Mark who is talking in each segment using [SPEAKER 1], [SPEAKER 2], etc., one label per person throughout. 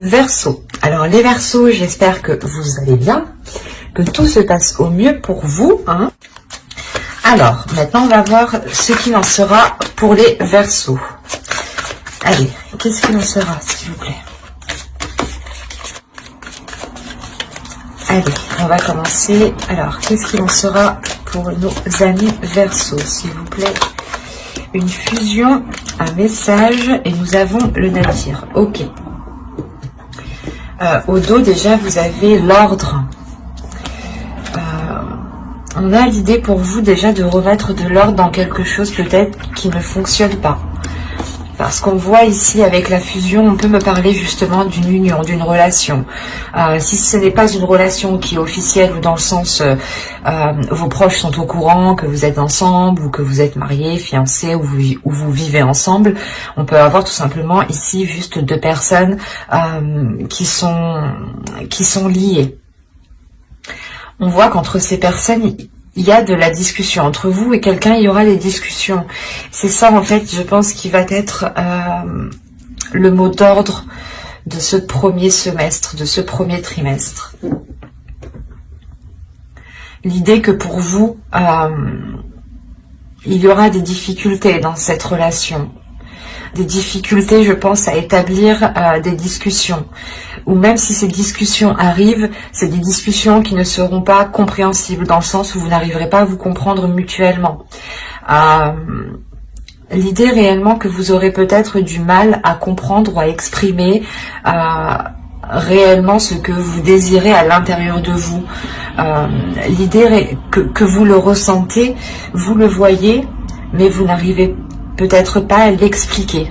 [SPEAKER 1] Verseau. Alors les Verseaux, j'espère que vous allez bien, que tout se passe au mieux pour vous. Alors, maintenant on va voir ce qu'il en sera pour les Verseaux. Allez, qu'est-ce qu'il en sera, s'il vous plaît? Allez, on va commencer. Alors, qu'est-ce qu'il en sera pour nos amis Verseaux, s'il vous plaît? Une fusion, un message, et nous avons le navire. Ok. Au dos, déjà, vous avez l'ordre. On a l'idée pour vous déjà de remettre de l'ordre dans quelque chose peut-être qui ne fonctionne pas. Parce qu'on voit ici avec la fusion, on peut me parler justement d'une union, d'une relation. Si ce n'est pas une relation qui est officielle ou dans le sens vos proches sont au courant que vous êtes ensemble ou que vous êtes mariés, fiancés ou vous vivez ensemble, on peut avoir tout simplement ici juste deux personnes qui sont liées. On voit qu'entre ces personnes, il y a de la discussion. Entre vous et quelqu'un, il y aura des discussions. C'est ça, en fait, je pense, qui va être le mot d'ordre de ce premier semestre, de ce premier trimestre. L'idée que pour vous, il y aura des difficultés dans cette relation. Des difficultés, je pense, à établir des discussions. Ou même si ces discussions arrivent, c'est des discussions qui ne seront pas compréhensibles, dans le sens où vous n'arriverez pas à vous comprendre mutuellement. L'idée réellement que vous aurez peut-être du mal à comprendre ou à exprimer réellement ce que vous désirez à l'intérieur de vous. L'idée que vous le ressentez, vous le voyez, mais vous n'arrivez peut-être pas à l'expliquer.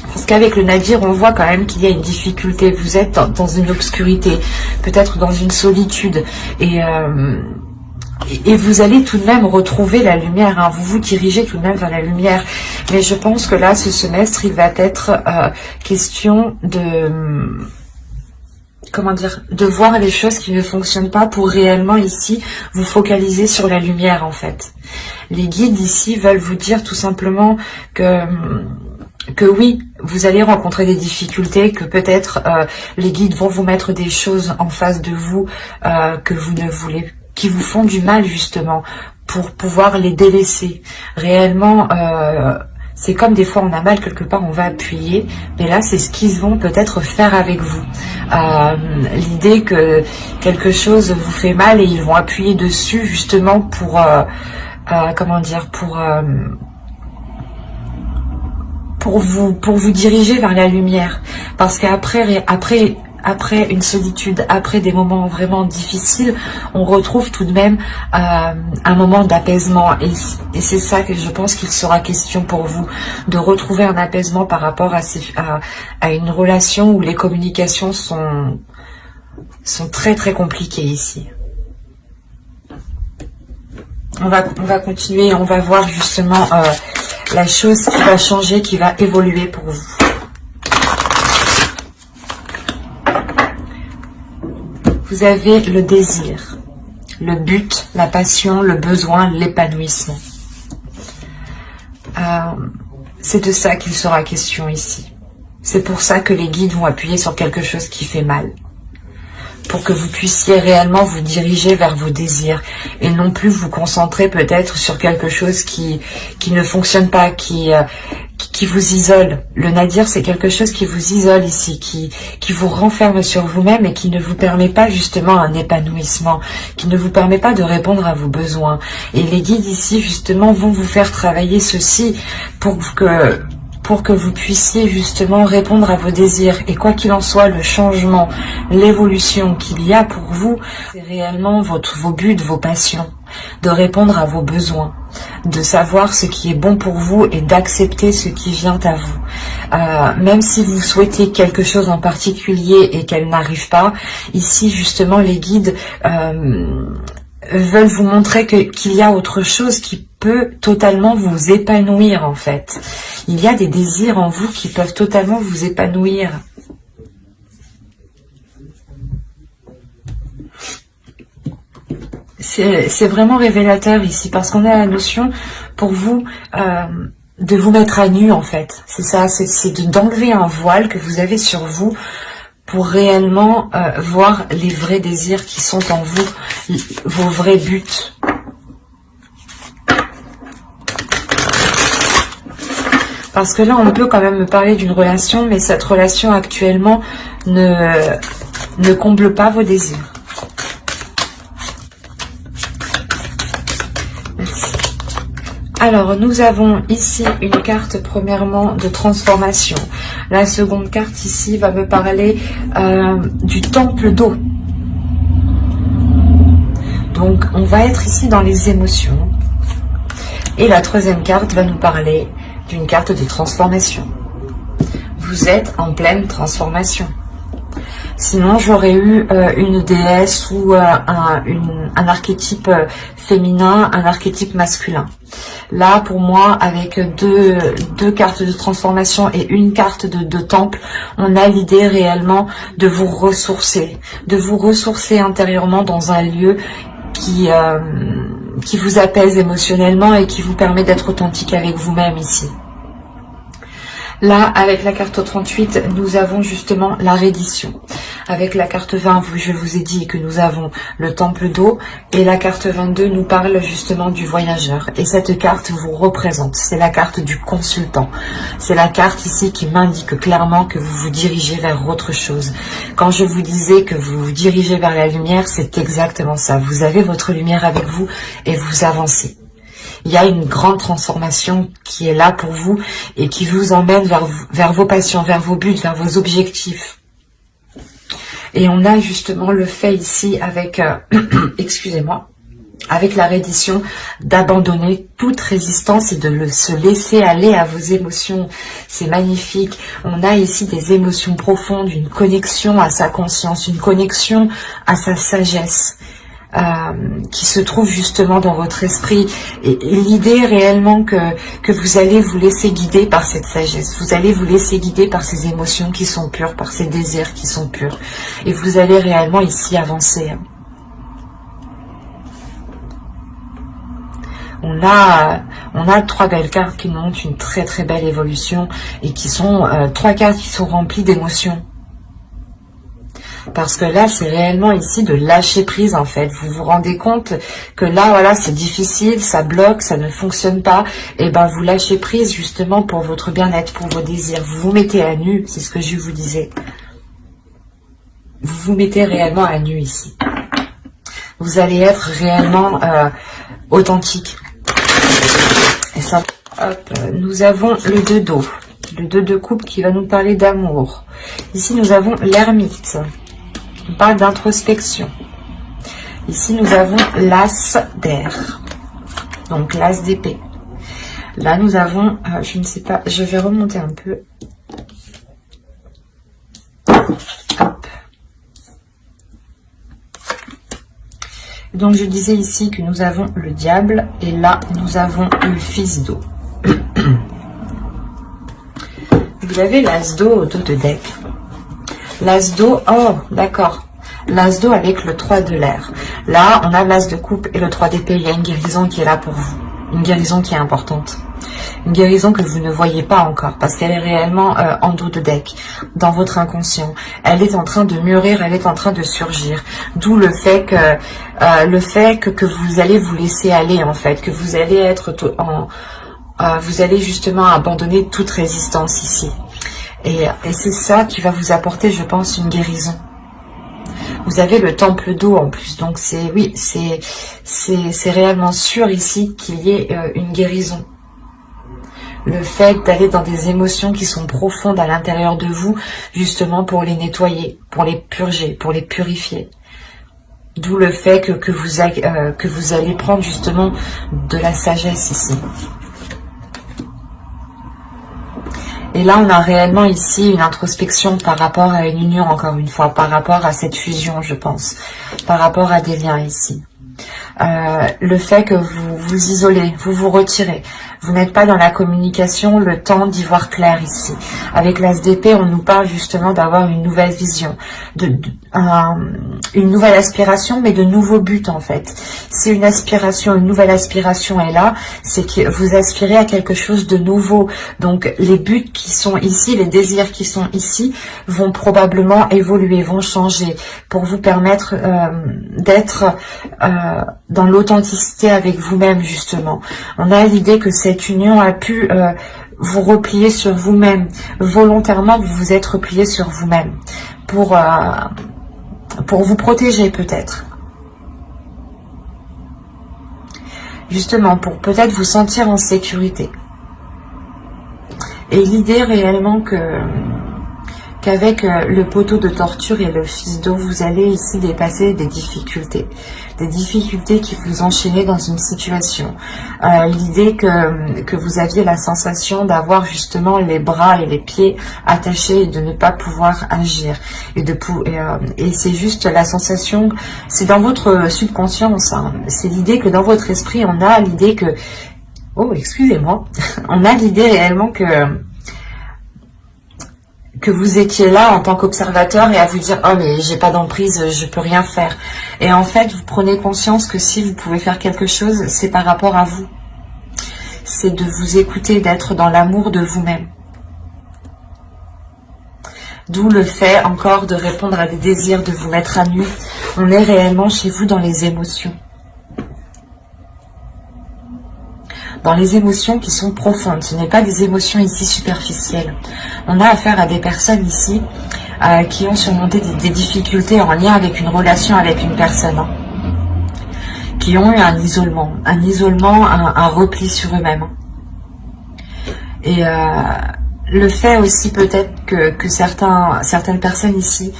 [SPEAKER 1] Parce qu'avec le navire, on voit quand même qu'il y a une difficulté. Vous êtes dans une obscurité, peut-être dans une solitude. Et vous allez tout de même retrouver la lumière. Vous vous dirigez tout de même vers la lumière. Mais je pense que là, ce semestre, il va être question de... Comment dire, de voir les choses qui ne fonctionnent pas pour réellement ici vous focaliser sur la lumière en fait. Les guides ici veulent vous dire tout simplement que oui, vous allez rencontrer des difficultés, que peut-être les guides vont vous mettre des choses en face de vous que vous ne voulez, qui vous font du mal justement, pour pouvoir les délaisser. Réellement, c'est comme des fois on a mal quelque part, on va appuyer, mais là c'est ce qu'ils vont peut-être faire avec vous. L'idée que quelque chose vous fait mal et ils vont appuyer dessus justement pour, comment dire, pour vous diriger vers la lumière. Parce qu'après une solitude, après des moments vraiment difficiles, on retrouve tout de même un moment d'apaisement. Et c'est ça que je pense qu'il sera question pour vous, de retrouver un apaisement par rapport à une relation où les communications sont très très compliquées ici. On va continuer, on va voir justement la chose qui va changer, qui va évoluer pour vous. Vous avez le désir, le but, la passion, le besoin, l'épanouissement. C'est de ça qu'il sera question ici. C'est pour ça que les guides vont appuyer sur quelque chose qui fait mal. Pour que vous puissiez réellement vous diriger vers vos désirs et non plus vous concentrer peut-être sur quelque chose qui ne fonctionne pas, qui vous isole. Le nadir, c'est quelque chose qui vous isole ici, qui vous renferme sur vous-même et qui ne vous permet pas justement un épanouissement, qui ne vous permet pas de répondre à vos besoins. Et les guides ici justement vont vous faire travailler ceci pour que vous puissiez justement répondre à vos désirs. Et quoi qu'il en soit, le changement, l'évolution qu'il y a pour vous, c'est réellement vos buts, vos passions, de répondre à vos besoins, de savoir ce qui est bon pour vous et d'accepter ce qui vient à vous. Même si vous souhaitez quelque chose en particulier et qu'elle n'arrive pas, ici justement les guides veulent vous montrer qu'il y a autre chose qui peut totalement vous épanouir en fait. Il y a des désirs en vous qui peuvent totalement vous épanouir. C'est vraiment révélateur ici parce qu'on a la notion pour vous de vous mettre à nu en fait. C'est ça, c'est d'enlever un voile que vous avez sur vous pour réellement voir les vrais désirs qui sont en vous, vos vrais buts. Parce que là, on peut quand même me parler d'une relation, mais cette relation actuellement ne comble pas vos désirs. Merci. Alors, nous avons ici une carte, premièrement, de transformation. La seconde carte ici va me parler du temple d'eau. Donc, on va être ici dans les émotions. Et la troisième carte va nous parler d'une carte de transformation. Vous êtes en pleine transformation. Sinon, j'aurais eu une déesse ou un archétype féminin, un archétype masculin. Là, pour moi, avec deux cartes de transformation et une carte de temple, on a l'idée réellement de vous ressourcer intérieurement dans un lieu qui vous apaise émotionnellement et qui vous permet d'être authentique avec vous-même ici. Là, avec la carte 38, nous avons justement la reddition. Avec la carte 20, je vous ai dit que nous avons le temple d'eau. Et la carte 22 nous parle justement du voyageur. Et cette carte vous représente. C'est la carte du consultant. C'est la carte ici qui m'indique clairement que vous vous dirigez vers autre chose. Quand je vous disais que vous vous dirigez vers la lumière, c'est exactement ça. Vous avez votre lumière avec vous et vous avancez. Il y a une grande transformation qui est là pour vous et qui vous emmène vers vos passions, vers vos buts, vers vos objectifs. Et on a justement le fait ici avec, excusez-moi, avec la reddition, d'abandonner toute résistance et de se laisser aller à vos émotions. C'est magnifique. On a ici des émotions profondes, une connexion à sa conscience, une connexion à sa sagesse. Qui se trouve justement dans votre esprit, et l'idée réellement que vous allez vous laisser guider par cette sagesse, vous allez vous laisser guider par ces émotions qui sont pures, par ces désirs qui sont purs, et vous allez réellement ici avancer. On a trois belles cartes qui nous montrent une très très belle évolution et qui sont trois cartes qui sont remplies d'émotions. Parce que là, c'est réellement ici de lâcher prise en fait. Vous vous rendez compte que là, voilà, c'est difficile, ça bloque, ça ne fonctionne pas. Et ben, vous lâchez prise justement pour votre bien-être, pour vos désirs. Vous vous mettez à nu, c'est ce que je vous disais. Vous vous mettez réellement à nu ici. Vous allez être réellement authentique. Et ça, hop, nous avons le 2 d'eau. Le 2 de coupe qui va nous parler d'amour. Ici, nous avons l'ermite. On parle d'introspection. Ici, nous avons l'as d'air. Donc, l'as d'épée. Là, nous avons, je ne sais pas, je vais remonter un peu. Hop. Donc, je disais ici que nous avons le diable. Et là, nous avons le fils d'eau. Vous avez l'as d'eau au dos de deck. L'as d'eau, oh, d'accord. L'as d'eau avec le 3 de l'air. Là, on a l'as de coupe et le 3 d'épée. Il y a une guérison qui est là pour vous. Une guérison qui est importante. Une guérison que vous ne voyez pas encore parce qu'elle est réellement en dos de deck, dans votre inconscient. Elle est en train de mûrir, elle est en train de surgir. D'où le fait que vous allez vous laisser aller en fait, que vous allez être vous allez justement abandonner toute résistance ici. Et c'est ça qui va vous apporter, je pense, une guérison. Vous avez le temple d'eau en plus. Donc c'est réellement sûr ici qu'il y ait une guérison. Le fait d'aller dans des émotions qui sont profondes à l'intérieur de vous, justement pour les nettoyer, pour les purger, pour les purifier. D'où le fait que vous allez prendre justement de la sagesse ici. Et là, on a réellement ici une introspection par rapport à une union, encore une fois, par rapport à cette fusion, je pense, par rapport à des liens ici. Le fait que vous vous isolez, vous vous retirez, Vous n'êtes pas dans la communication, le temps d'y voir clair ici. Avec l'As d'épée, on nous parle justement d'avoir une nouvelle vision, une nouvelle aspiration, mais de nouveaux buts en fait. C'est une aspiration, une nouvelle aspiration est là, c'est que vous aspirez à quelque chose de nouveau. Donc les buts qui sont ici, les désirs qui sont ici, vont probablement évoluer, vont changer, pour vous permettre d'être dans l'authenticité avec vous-même justement. On a l'idée que cette union a pu vous replier sur vous-même. Volontairement, vous vous êtes replié sur vous-même pour vous protéger peut-être. Justement, pour peut-être vous sentir en sécurité. Et l'idée réellement qu'avec le poteau de torture et le fils d'eau, vous allez ici dépasser des difficultés qui vous enchaînaient dans une situation. L'idée que vous aviez la sensation d'avoir justement les bras et les pieds attachés et de ne pas pouvoir agir. Et c'est juste la sensation, c'est dans votre subconscience, hein, c'est l'idée que dans votre esprit, on a l'idée que, oh excusez-moi, on a l'idée réellement que vous étiez là en tant qu'observateur et à vous dire « Oh mais j'ai pas d'emprise, je peux rien faire ». Et en fait, vous prenez conscience que si vous pouvez faire quelque chose, c'est par rapport à vous. C'est de vous écouter, d'être dans l'amour de vous-même. D'où le fait encore de répondre à des désirs, de vous mettre à nu. On est réellement chez vous dans les émotions. Dans les émotions qui sont profondes. Ce n'est pas des émotions ici superficielles. On a affaire à des personnes ici qui ont surmonté des difficultés en lien avec une relation avec une personne. Hein, qui ont eu un isolement, un repli sur eux-mêmes. Et le fait aussi peut-être que certaines personnes ici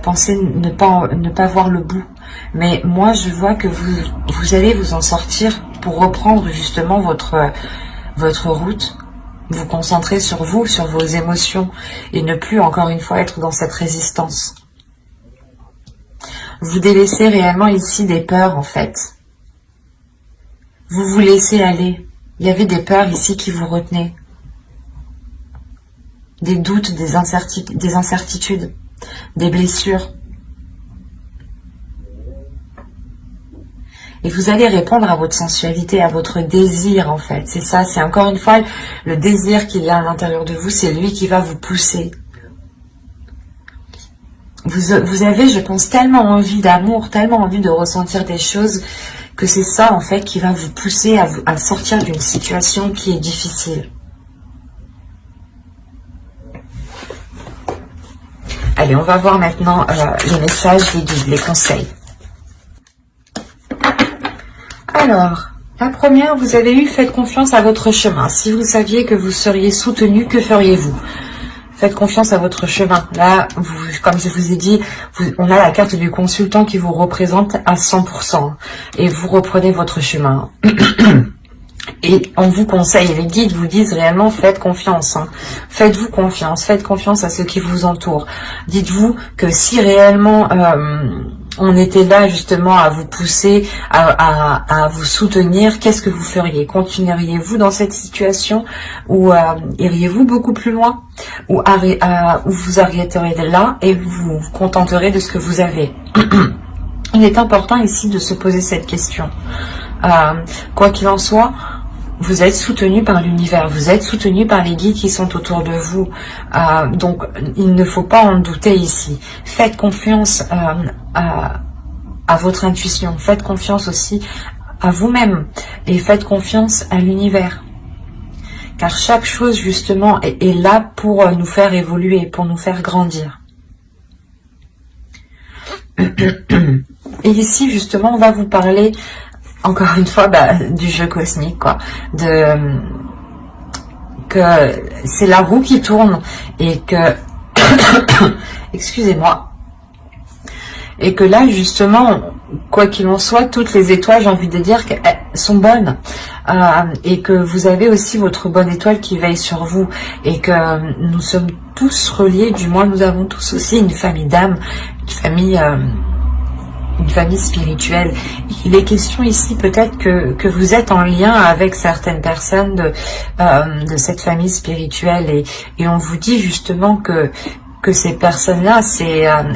[SPEAKER 1] pensaient ne pas voir le bout. Mais moi je vois que vous allez vous en sortir pour reprendre justement votre route, vous concentrer sur vous, sur vos émotions et ne plus encore une fois être dans cette résistance. Vous délaissez réellement ici des peurs en fait. Vous vous laissez aller. Il y avait des peurs ici qui vous retenaient. Des doutes, des incertitudes, des blessures. Et vous allez répondre à votre sensualité, à votre désir en fait. C'est ça, c'est encore une fois le désir qu'il y a à l'intérieur de vous, c'est lui qui va vous pousser. Vous avez, je pense, tellement envie d'amour, tellement envie de ressentir des choses, que c'est ça en fait qui va vous pousser à sortir d'une situation qui est difficile. Allez, on va voir maintenant les messages, les guides, les conseils. Alors, la première, vous avez eu « Faites confiance à votre chemin ». Si vous saviez que vous seriez soutenu, que feriez-vous? Faites confiance à votre chemin. Là, comme je vous ai dit, on a la carte du consultant qui vous représente à 100%. Et vous reprenez votre chemin. Et on vous conseille, les guides vous disent réellement, faites confiance. Hein. Faites-vous confiance, faites confiance à ceux qui vous entourent. Dites-vous que si réellement on était là justement à vous pousser, à vous soutenir, qu'est-ce que vous feriez? Continueriez-vous dans cette situation ou iriez-vous beaucoup plus loin? Ou vous arrêterez là et vous vous contenterez de ce que vous avez? Il est important ici de se poser cette question. Quoi qu'il en soit, vous êtes soutenu par l'univers, vous êtes soutenu par les guides qui sont autour de vous. Donc, il ne faut pas en douter ici. Faites confiance à votre intuition, faites confiance aussi à vous-même et faites confiance à l'univers. Car chaque chose, justement, est là pour nous faire évoluer, pour nous faire grandir. Et ici, justement, on va vous parler... Encore une fois, du jeu cosmique, quoi. Que c'est la roue qui tourne et que... Excusez-moi. Et que là, justement, quoi qu'il en soit, toutes les étoiles, j'ai envie de dire qu'elles sont bonnes. Et que vous avez aussi votre bonne étoile qui veille sur vous. Et que nous sommes tous reliés, du moins nous avons tous aussi une famille d'âme, une famille spirituelle. Il est question ici peut-être que vous êtes en lien avec certaines personnes de cette famille spirituelle et on vous dit justement que ces personnes-là,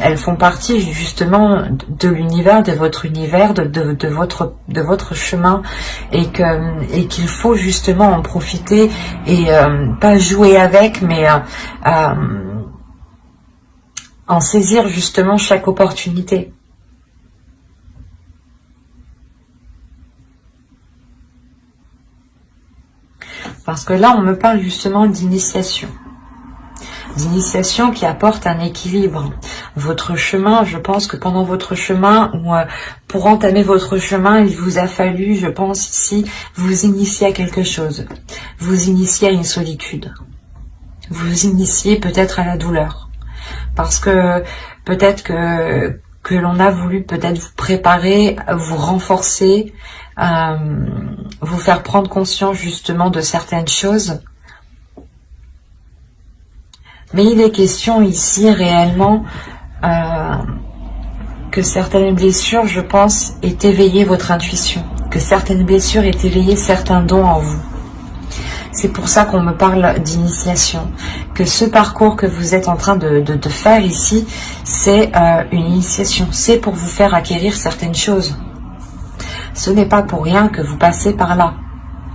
[SPEAKER 1] elles font partie justement de l'univers, de votre univers, de votre chemin, et qu'il faut justement en profiter et pas jouer avec, mais en saisir justement chaque opportunité. Parce que là, on me parle justement d'initiation. D'initiation qui apporte un équilibre. Votre chemin, je pense que pendant votre chemin, ou pour entamer votre chemin, il vous a fallu, je pense ici, vous initier à quelque chose. Vous initier à une solitude. Vous initier peut-être à la douleur. Parce que peut-être que l'on a voulu peut-être vous préparer, vous renforcer, vous faire prendre conscience justement de certaines choses. Mais il est question ici réellement que certaines blessures, je pense, aient éveillé votre intuition. Que certaines blessures aient éveillé certains dons en vous. C'est pour ça qu'on me parle d'initiation. Que ce parcours que vous êtes en train de faire ici, c'est une initiation. C'est pour vous faire acquérir certaines choses. Ce n'est pas pour rien que vous passez par là.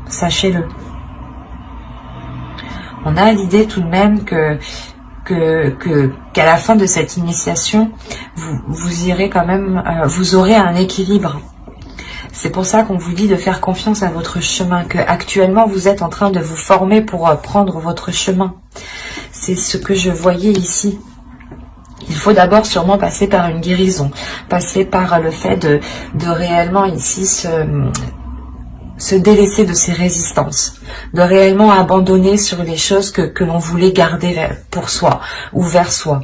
[SPEAKER 1] Sachez-le. On a l'idée tout de même qu'à la fin de cette initiation, vous irez quand même, vous aurez un équilibre. C'est pour ça qu'on vous dit de faire confiance à votre chemin, que actuellement vous êtes en train de vous former pour prendre votre chemin. C'est ce que je voyais ici. Il faut d'abord sûrement passer par une guérison, passer par le fait de réellement ici se délaisser de ses résistances, de réellement abandonner sur les choses que l'on voulait garder pour soi ou vers soi.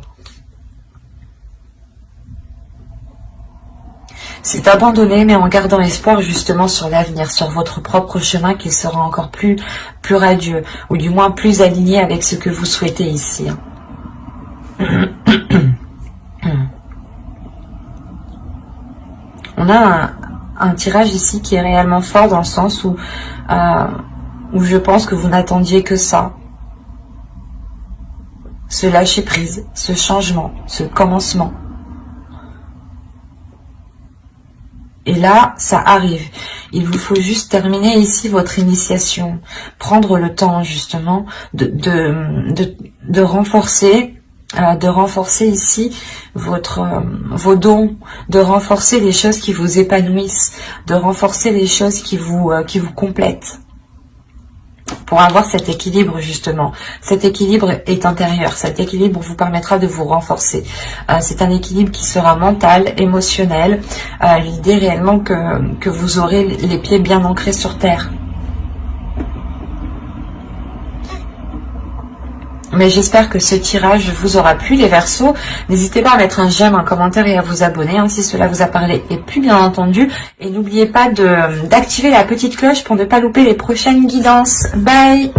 [SPEAKER 1] C'est abandonner, mais en gardant espoir justement sur l'avenir, sur votre propre chemin qui sera encore plus radieux, ou du moins plus aligné avec ce que vous souhaitez ici. On a un tirage ici qui est réellement fort dans le sens où je pense que vous n'attendiez que ça. Ce lâcher prise, ce changement, ce commencement. Et là, ça arrive. Il vous faut juste terminer ici votre initiation. Prendre le temps justement de renforcer ici vos dons, de renforcer les choses qui vous épanouissent, de renforcer les choses qui vous complètent. Pour avoir cet équilibre justement. Cet équilibre est intérieur. Cet équilibre vous permettra de vous renforcer. C'est un équilibre qui sera mental, émotionnel. L'idée réellement que vous aurez les pieds bien ancrés sur terre. Mais j'espère que ce tirage vous aura plu, les Verseaux. N'hésitez pas à mettre un j'aime, un commentaire et à vous abonner si cela vous a parlé et plu, bien entendu. Et n'oubliez pas d'activer la petite cloche pour ne pas louper les prochaines guidances. Bye!